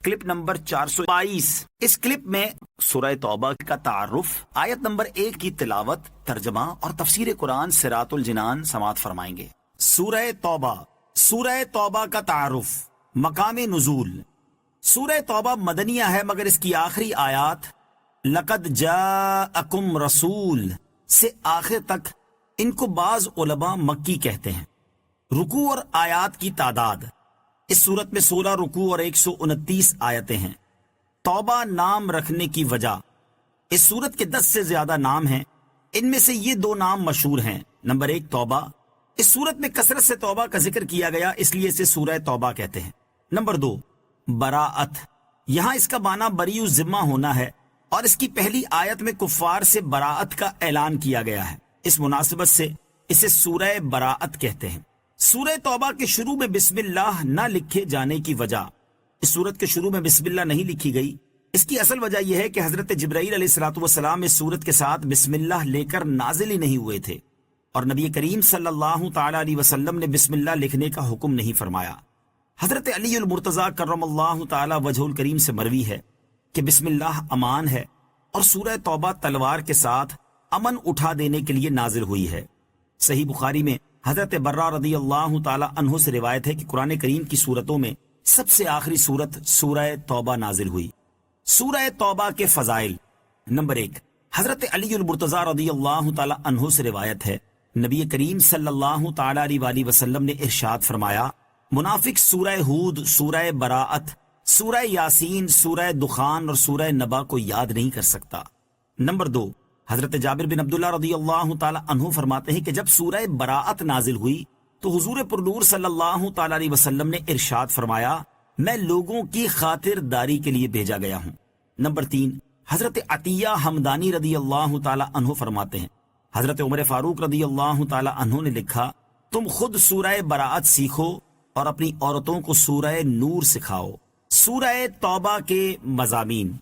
Clip number 422۔ اس clip میں سورہ توبہ کا تعارف، آیت نمبر 1 کی تلاوت، ترجمہ اور تفسیر قرآن صراط الجنان سماعت فرمائیں گے۔ سورہ توبہ کا تعارف، مقام نزول۔ سورہ توبہ مدنیہ ہے مگر اس کی آخری آیات لقد جاءکم رسول سے آخر تک ان کو بعض علماء مکی کہتے ہیں۔ رکوع اور آیات کی تعداد، اس صورت میں 16 رکوع اور 129 آیتیں ہیں۔ توبہ نام رکھنے کی وجہ، اس صورت کے 10 سے زیادہ نام ہیں، ان میں سے یہ 2 نام مشہور ہیں۔ نمبر 1 توبہ، اس صورت میں کثرت سے توبہ کا ذکر کیا گیا اس لیے اسے سورہ توبہ کہتے ہیں۔ نمبر 2 براءت، یہاں اس کا معنی بری الذمہ ہونا ہے اور اس کی پہلی آیت میں کفار سے براءت کا اعلان کیا گیا ہے، اس مناسبت سے اسے سورہ براءت کہتے ہیں۔ سورہ توبہ کے شروع میں بسم اللہ نہ لکھے جانے کی وجہ، اس سورت کے شروع میں بسم اللہ نہیں لکھی گئی، اس کی اصل وجہ یہ ہے کہ حضرت جبرائیل علیہ السلام اس سورت کے ساتھ بسم اللہ لے کر نازل ہی نہیں ہوئے تھے، اور نبی کریم صلی اللہ تعالی علیہ وسلم نے بسم اللہ لکھنے کا حکم نہیں فرمایا۔ حضرت علی المرتضیٰ کرم اللہ تعالی وجہ الکریم سے مروی ہے کہ بسم اللہ امان ہے، اور سورہ توبہ تلوار کے ساتھ امن اٹھا دینے کے لیے نازل ہوئی ہے۔ صحیح بخاری میں حضرت برہ رضی اللہ تعالی عنہ سے روایت ہے کہ قرآن کریم کی سورتوں میں سب سے آخری سورت سورہ توبہ نازل ہوئی۔ سورہ توبہ کے فضائل۔ نمبر 1، حضرت علی المرتضیٰ رضی اللہ تعالی عنہ سے روایت ہے، نبی کریم صلی اللہ تعالی علیہ وآلہ وسلم نے ارشاد فرمایا، منافق سورہ ہود، سورہ براءت، سورہ یاسین، سورہ دخان اور سورہ نبا کو یاد نہیں کر سکتا۔ نمبر 2، حضرت جابر بن عبداللہ رضی اللہ تعالی عنہ فرماتے ہیں کہ جب سورہ براءت نازل ہوئی تو حضور پرنور صلی اللہ تعالی علیہ وسلم نے ارشاد فرمایا، میں لوگوں کی خاطر داری کے لیے بھیجا گیا ہوں۔ نمبر 3، حضرت عطیہ حمدانی رضی اللہ تعالی عنہ فرماتے ہیں، حضرت عمر فاروق رضی اللہ تعالی عنہ نے لکھا، تم خود سورہ براءت سیکھو اور اپنی عورتوں کو سورہ نور سکھاؤ۔ سورہ توبہ کے مضامین۔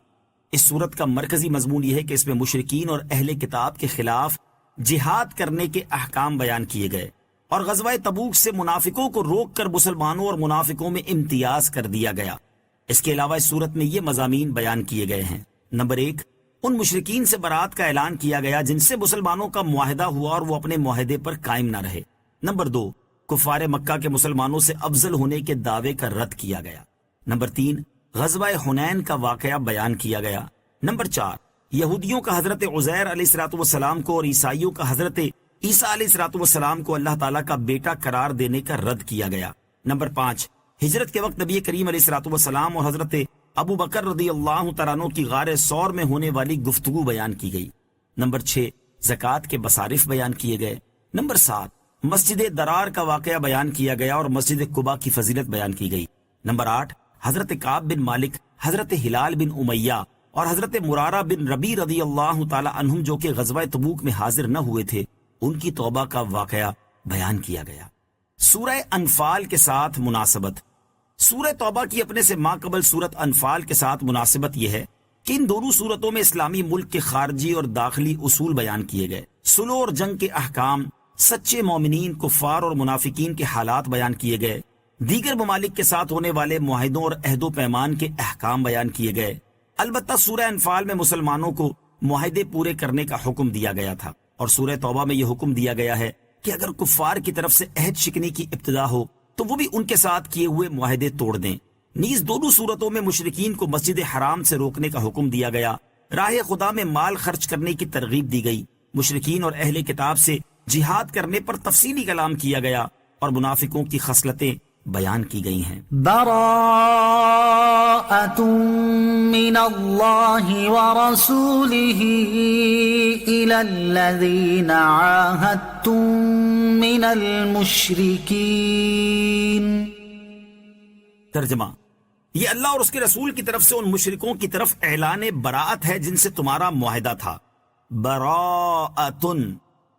اس صورت کا مرکزی مضمون یہ ہے کہ اس میں مشرکین اور اہل کتاب کے خلاف جہاد کرنے کے احکام بیان کیے گئے، اور غزوہ تبوک سے منافقوں کو روک کر مسلمانوں اور منافقوں میں امتیاز کر دیا گیا۔ اس کے علاوہ اس صورت میں یہ مضامین بیان کیے گئے ہیں۔ نمبر 1، ان مشرکین سے برات کا اعلان کیا گیا جن سے مسلمانوں کا معاہدہ ہوا اور وہ اپنے معاہدے پر قائم نہ رہے۔ نمبر 2، کفار مکہ کے مسلمانوں سے افضل ہونے کے دعوے کا رد کیا گیا۔ نمبر 3، غزوہ حنین کا واقعہ بیان کیا گیا۔ نمبر 4، یہودیوں کا حضرت عزیر علیہ السلام کو اور عیسائیوں کا حضرت عیسیٰ علیہ السلام کو اللہ تعالیٰ کا بیٹا قرار دینے کا رد کیا گیا۔ نمبر 5، ہجرت کے وقت نبی کریم علیہ السلام اور حضرت ابو بکر رضی اللہ تعالیٰ عنہ کی غار ثور میں ہونے والی گفتگو بیان کی گئی۔ نمبر 6، زکوٰۃ کے مصارف بیان کیے گئے۔ نمبر 7، مسجد درار کا واقعہ بیان کیا گیا اور مسجد قباء کی فضیلت بیان کی گئی۔ نمبر 8، حضرت کعب بن مالک، حضرت ہلال بن امیہ اور حضرت مرارہ بن ربی رضی اللہ تعالی عنہم جو کہ غزوہ تبوک میں حاضر نہ ہوئے تھے، ان کی توبہ کا واقعہ بیان کیا گیا۔ سورہ انفال کے ساتھ مناسبت۔ سورہ توبہ کی اپنے سے ماقبل سورت انفال کے ساتھ مناسبت یہ ہے کہ ان دونوں سورتوں میں اسلامی ملک کے خارجی اور داخلی اصول بیان کیے گئے، صلح اور جنگ کے احکام، سچے مومنین، کفار اور منافقین کے حالات بیان کیے گئے، دیگر ممالک کے ساتھ ہونے والے معاہدوں اور عہد و پیمان کے احکام بیان کیے گئے۔ البتہ سورہ انفال میں مسلمانوں کو معاہدے پورے کرنے کا حکم دیا گیا تھا، اور سورہ توبہ میں یہ حکم دیا گیا ہے کہ اگر کفار کی طرف سے عہد شکنی کی ابتدا ہو تو وہ بھی ان کے ساتھ کیے ہوئے معاہدے توڑ دیں۔ نیز دونوں صورتوں میں مشرکین کو مسجد حرام سے روکنے کا حکم دیا گیا، راہ خدا میں مال خرچ کرنے کی ترغیب دی گئی، مشرکین اور اہل کتاب سے جہاد کرنے پر تفصیلی کلام کیا گیا، اور منافقوں کی خصلتیں بیان کی گئی ہیں۔ براءۃ من اللہ ورسولہ الی الذین عاہدتم من المشرکین۔ ترجمہ، یہ اللہ اور اس کے رسول کی طرف سے ان مشرکوں کی طرف اعلان براءت ہے جن سے تمہارا معاہدہ تھا۔ براءۃ،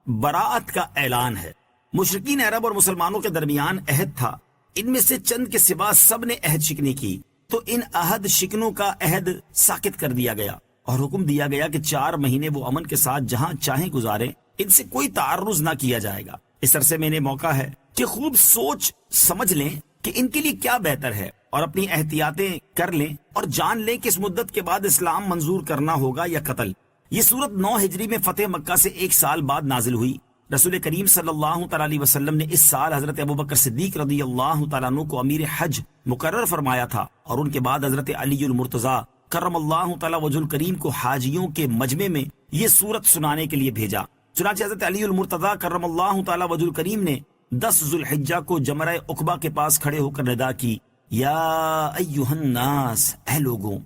براءت کا اعلان ہے۔ مشرکین عرب اور مسلمانوں کے درمیان عہد تھا، ان میں سے چند کے سوا سب نے عہد شکنی کی، تو ان عہد شکنوں کا عہد ساقط کر دیا گیا، اور حکم دیا گیا کہ 4 مہینے وہ امن کے ساتھ جہاں چاہیں گزاریں، ان سے کوئی تعرض نہ کیا جائے گا۔ اس عرصے میں انہیں موقع ہے کہ خوب سوچ سمجھ لیں کہ ان کے لیے کیا بہتر ہے اور اپنی احتیاطیں کر لیں اور جان لیں کہ اس مدت کے بعد اسلام منظور کرنا ہوگا یا قتل۔ یہ سورت 9 ہجری میں فتح مکہ سے 1 سال بعد نازل ہوئی۔ رسول کریم صلی اللہ تعالی علیہ وسلم نے اس سال حضرت ابوبکر صدیق رضی اللہ تعالیٰ عنہ کو امیر حج مقرر فرمایا تھا، اور ان کے بعد حضرت علی المرتضیٰ کرم اللہ تعالیٰ وجہ الکریم کو حاجیوں کے مجمع میں یہ سورت سنانے کے لیے بھیجا۔ چنانچہ حضرت علی المرتضیٰ کرم اللہ تعالیٰ وجہ الکریم نے 10 ذوالحجہ کو جمرہ عقبہ کے پاس کھڑے ہو کر ندا کی، یا ایھا الناس، اے لوگوں،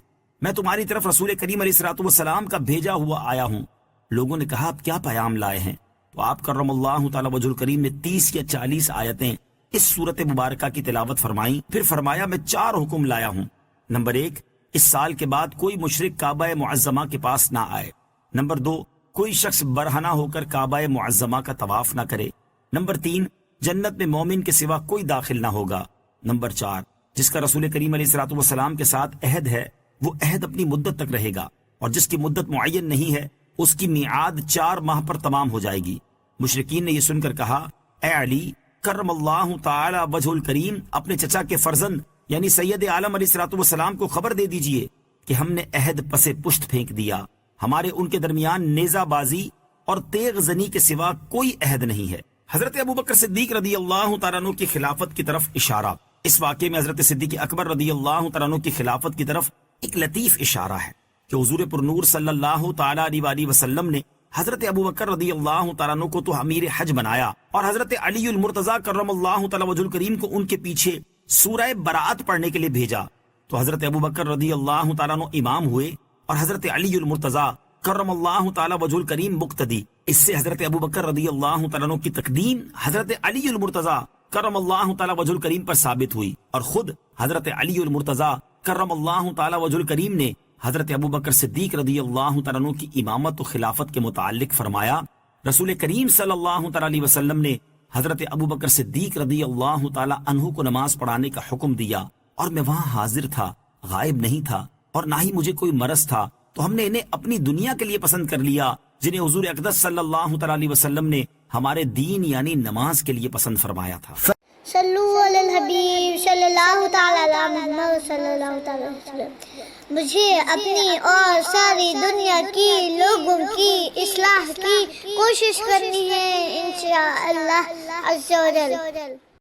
میں تمہاری طرف رسول کریم علیہ الصلوۃ والسلام کا بھیجا ہوا آیا ہوں۔ لوگوں نے کہا آپ کیا پیام لائے ہیں؟ تو آپ کرم اللہ تعالیٰ وجہ الکریم نے 30 یا 40 آیتیں اس سورت مبارکہ کی تلاوت فرمائیں، پھر فرمایا میں 4 حکم لایا ہوں۔ نمبر 1، اس سال کے بعد کوئی مشرک کعبہ معظمہ کے پاس نہ آئے۔ نمبر 2، کوئی شخص برہنہ ہو کر کعبہ معظمہ کا طواف نہ کرے۔ نمبر 3، جنت میں مومن کے سوا کوئی داخل نہ ہوگا۔ نمبر 4، جس کا رسول کریم علیہ الصلوۃ والسلام کے ساتھ عہد ہے وہ عہد اپنی مدت تک رہے گا، اور جس کی مدت معین نہیں ہے اس کی میعاد 4 ماہ پر تمام ہو جائے گی۔ مشرکین نے یہ سن کر کہا، اے علی کرم اللہ تعالی وجہ الکریم، اپنے چچا کے فرزند یعنی سید عالم علیہ الصلوۃ والسلام کو خبر دے دیجئے کہ ہم نے عہد پس پشت پھینک دیا، ہمارے ان کے درمیان نیزہ بازی اور تیغ زنی کے سوا کوئی عہد نہیں ہے۔ حضرت ابوبکر صدیق رضی اللہ تعالیٰ عنہ کی خلافت کی طرف اشارہ۔ اس واقعے میں حضرت صدیق اکبر رضی اللہ تعالیٰ عنہ کی خلافت کی طرف ایک لطیف اشارہ ہے کہ حضور پر نور صلی اللہ تعالیٰ علیہ وآلہ وسلم نے حضرت ابوبکر رضی اللہ تعالیٰ عنہ کو تو امیر حج بنایا، اور حضرت علی المرتضیٰ کرم اللہ تعالیٰ وجہ الکریم کو ان کے پیچھے سورہ برات پڑھنے کے لیے بھیجا۔ تو حضرت ابوبکر رضی اللہ تعالیٰ عنہ امام ہوئے اور حضرت علی المرتضیٰ کرم اللہ تعالیٰ وجہ الکریم مقتدی۔ اس سے حضرت ابوبکر رضی اللہ تعالیٰ عنہ کی تقدیم حضرت علی المرتضیٰ کرم اللہ تعالیٰ وجہ الکریم پر ثابت ہوئی، اور خود حضرت علی المرتضیٰ کرم اللہ تعالیٰ وجہ الکریم نے حضرت ابوبکر صدیق رضی اللہ تعالیٰ عنہ کی امامت و خلافت کے متعلق فرمایا، رسول کریم صلی اللہ تعالیٰ علیہ وسلم نے حضرت ابوبکر صدیق رضی اللہ تعالیٰ عنہ کو نماز پڑھانے کا حکم دیا، اور میں وہاں حاضر تھا، غائب نہیں تھا، اور نہ ہی مجھے کوئی مرض تھا، تو ہم نے انہیں اپنی دنیا کے لیے پسند کر لیا، جنہیں حضور اقدس صلی اللہ تعالیٰ علیہ وسلم نے ہمارے دین یعنی نماز کے لیے پسند فرمایا تھا۔ صلو علی الحبیب صلی اللہ تعالیٰ علی محمد صلی اللہ تعالیٰ علیہ وسلم۔ مجھے اپنی اور ساری دنیا کی لوگوں کی اصلاح کی کوشش کرنی ہے انشاءاللہ عز و جل۔